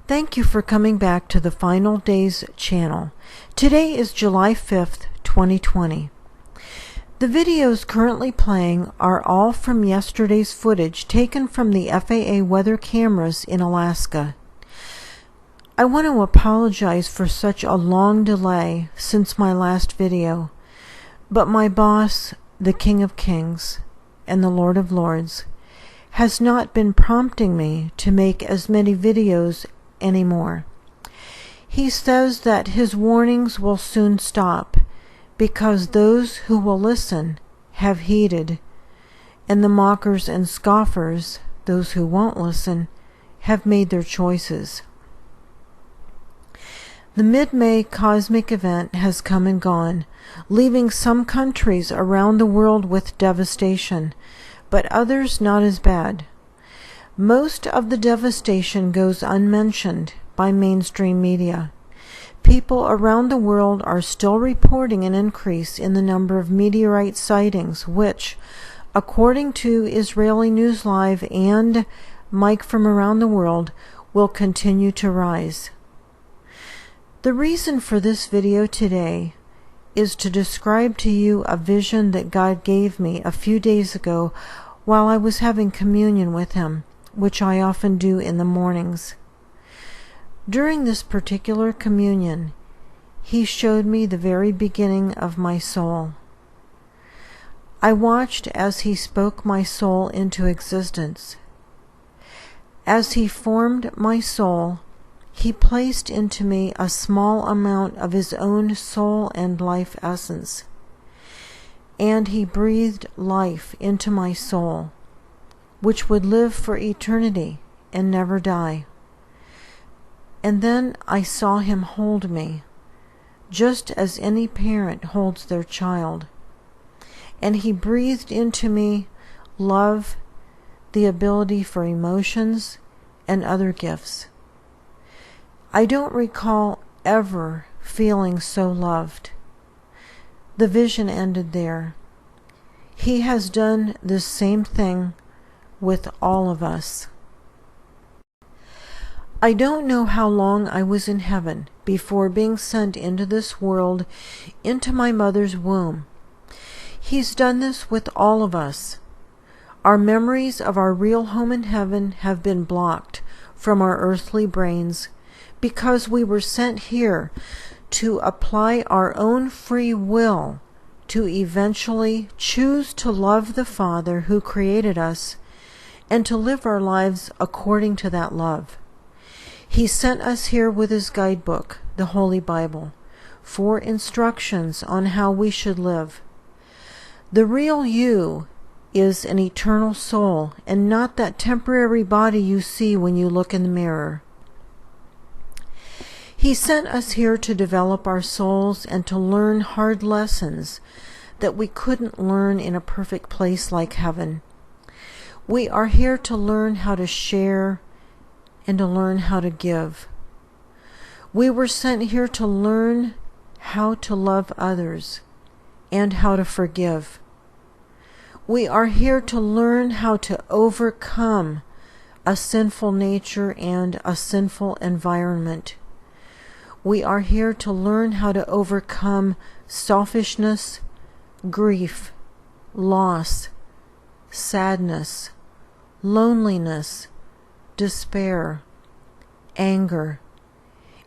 Thank you for coming back to the Final Days channel. Today is July 5th, 2020. The videos currently playing are all from yesterday's footage taken from the FAA weather cameras in Alaska. I want to apologize for such a long delay since my last video, but my boss, the King of Kings and the Lord of Lords, has not been prompting me to make as many videos anymore. He says that his warnings will soon stop because those who will listen have heeded, and the mockers and scoffers, those who won't listen, have made their choices. The mid-May cosmic event has come and gone, leaving some countries around the world with devastation, but others not as bad. Most of the devastation goes unmentioned by mainstream media. People around the world are still reporting an increase in the number of meteorite sightings, which, according to Israeli News Live and Mike from Around the World, will continue to rise. The reason for this video today is to describe to you a vision that God gave me a few days ago while I was having communion with Him, which I often do in the mornings. During this particular communion, He showed me the very beginning of my soul. I watched as He spoke my soul into existence. As He formed my soul, He placed into me a small amount of His own soul and life essence, and He breathed life into my soul, which would live for eternity and never die. And then I saw Him hold me, just as any parent holds their child. And He breathed into me love, the ability for emotions, and other gifts. I don't recall ever feeling so loved. The vision ended there. He has done this same thing with all of us. I don't know how long I was in heaven before being sent into this world, into my mother's womb. He's done this with all of us. Our memories of our real home in heaven have been blocked from our earthly brains because we were sent here to apply our own free will to eventually choose to love the Father who created us and to live our lives according to that love. He sent us here with His guidebook, the Holy Bible, for instructions on how we should live. The real you is an eternal soul and not that temporary body you see when you look in the mirror. He sent us here to develop our souls and to learn hard lessons that we couldn't learn in a perfect place like heaven. We are here to learn how to share and to learn how to give. We were sent here to learn how to love others and how to forgive. We are here to learn how to overcome a sinful nature and a sinful environment. We are here to learn how to overcome selfishness, grief, loss, sadness, loneliness, despair, anger.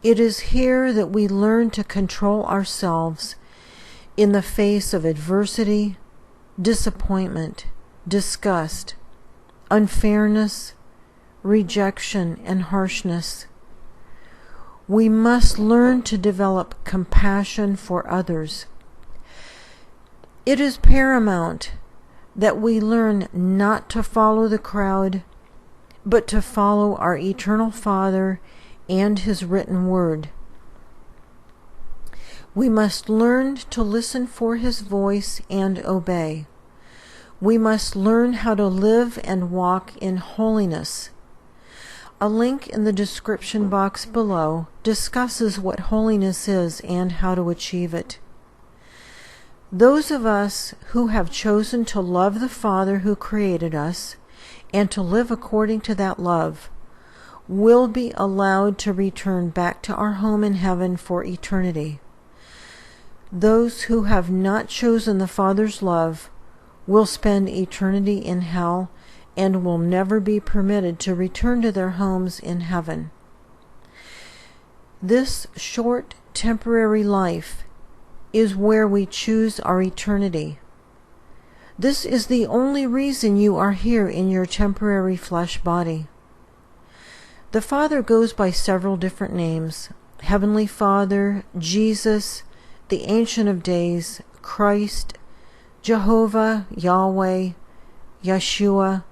It is here that we learn to control ourselves in the face of adversity, disappointment, disgust, unfairness, rejection, and harshness. We must learn to develop compassion for others. It is paramount that we learn not to follow the crowd, but to follow our eternal Father and His written word. We must learn to listen for His voice and obey. We must learn how to live and walk in holiness. A link in the description box below discusses what holiness is and how to achieve it. Those of us who have chosen to love the Father who created us and to live according to that love will be allowed to return back to our home in heaven for eternity. Those who have not chosen the Father's love will spend eternity in hell and will never be permitted to return to their homes in heaven. This short, temporary life is where we choose our eternity. This is the only reason you are here in your temporary flesh body. The Father goes by several different names: Heavenly Father, Jesus, the Ancient of Days, Christ, Jehovah, Yahweh, Yeshua.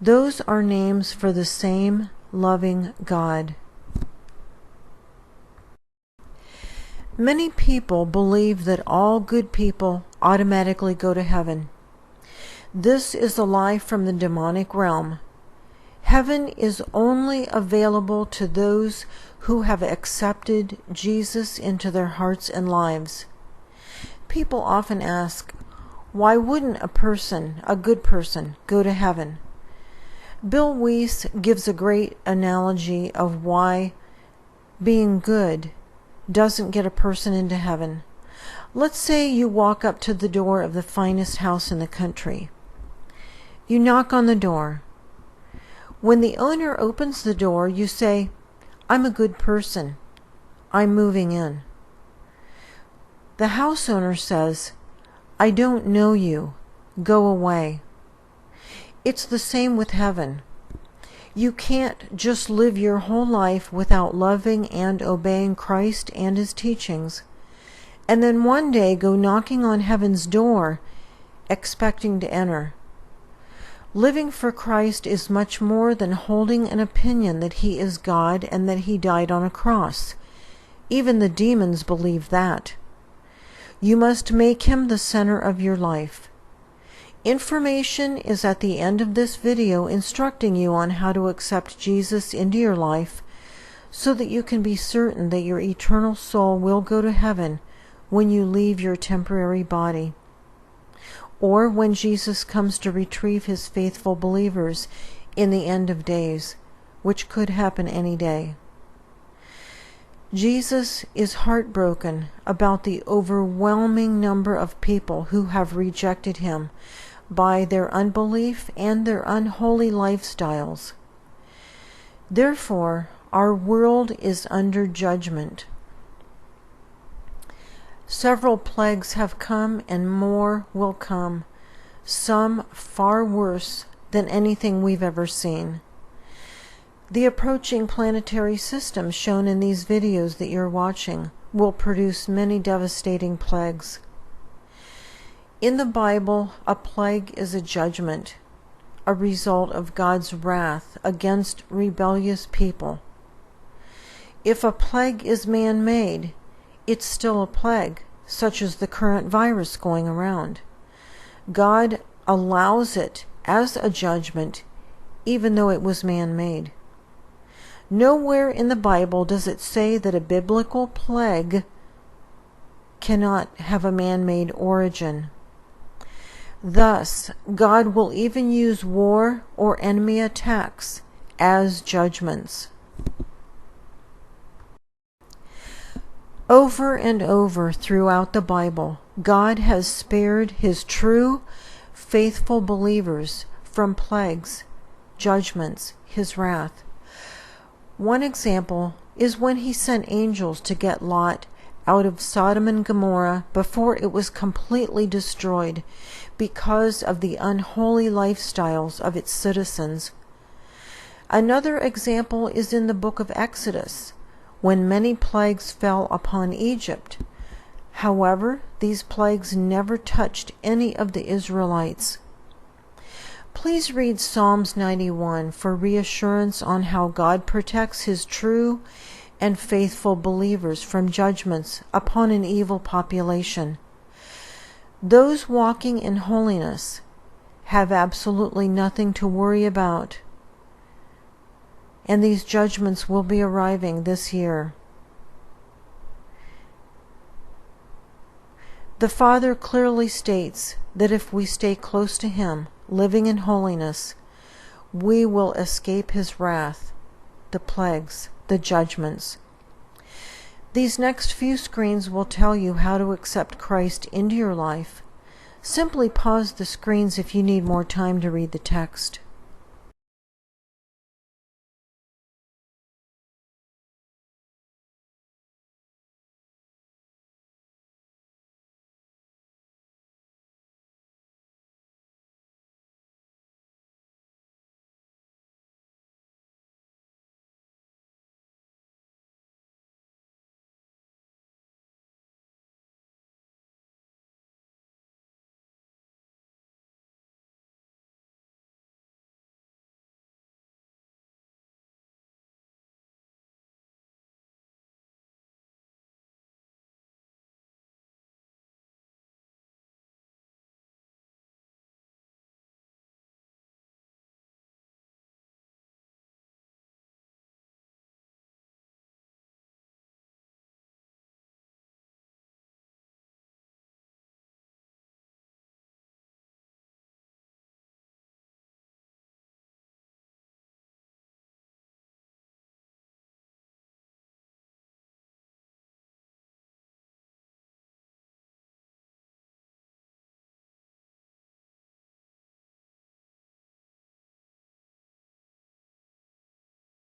Those are names for the same loving God. Many people believe that all good people automatically go to heaven. This is a lie from the demonic realm. Heaven is only available to those who have accepted Jesus into their hearts and lives. People often ask, why wouldn't a good person, go to heaven? Bill Weiss gives a great analogy of why being good doesn't get a person into heaven. Let's say you walk up to the door of the finest house in the country. You knock on the door. When the owner opens the door, you say, "I'm a good person. I'm moving in." The house owner says, "I don't know you. Go away." It's the same with heaven. You can't just live your whole life without loving and obeying Christ and His teachings, and then one day go knocking on heaven's door expecting to enter. Living for Christ is much more than holding an opinion that He is God and that He died on a cross. Even the demons believe that. You must make Him the center of your life. Information is at the end of this video instructing you on how to accept Jesus into your life so that you can be certain that your eternal soul will go to heaven when you leave your temporary body, or when Jesus comes to retrieve His faithful believers in the end of days, which could happen any day. Jesus is heartbroken about the overwhelming number of people who have rejected Him by their unbelief and their unholy lifestyles. Therefore, our world is under judgment. Several plagues have come and more will come, some far worse than anything we've ever seen. The approaching planetary system shown in these videos that you're watching will produce many devastating plagues. In the Bible, a plague is a judgment, a result of God's wrath against rebellious people. If a plague is man-made, it's still a plague, such as the current virus going around. God allows it as a judgment, even though it was man-made. Nowhere in the Bible does it say that a biblical plague cannot have a man-made origin. Thus, God will even use war or enemy attacks as judgments. Over and over throughout the Bible, God has spared His true, faithful believers from plagues, judgments, His wrath. One example is when He sent angels to get Lot out of Sodom and Gomorrah before it was completely destroyed because of the unholy lifestyles of its citizens. Another example is in the book of Exodus, when many plagues fell upon Egypt. However, these plagues never touched any of the Israelites. Please read Psalms 91 for reassurance on how God protects His true and faithful believers from judgments upon an evil population. Those walking in holiness have absolutely nothing to worry about, and these judgments will be arriving this year. The Father clearly states that if we stay close to Him, living in holiness, we will escape His wrath the plagues, the judgments. These next few screens will tell you how to accept Christ into your life. Simply pause the screens if you need more time to read the text.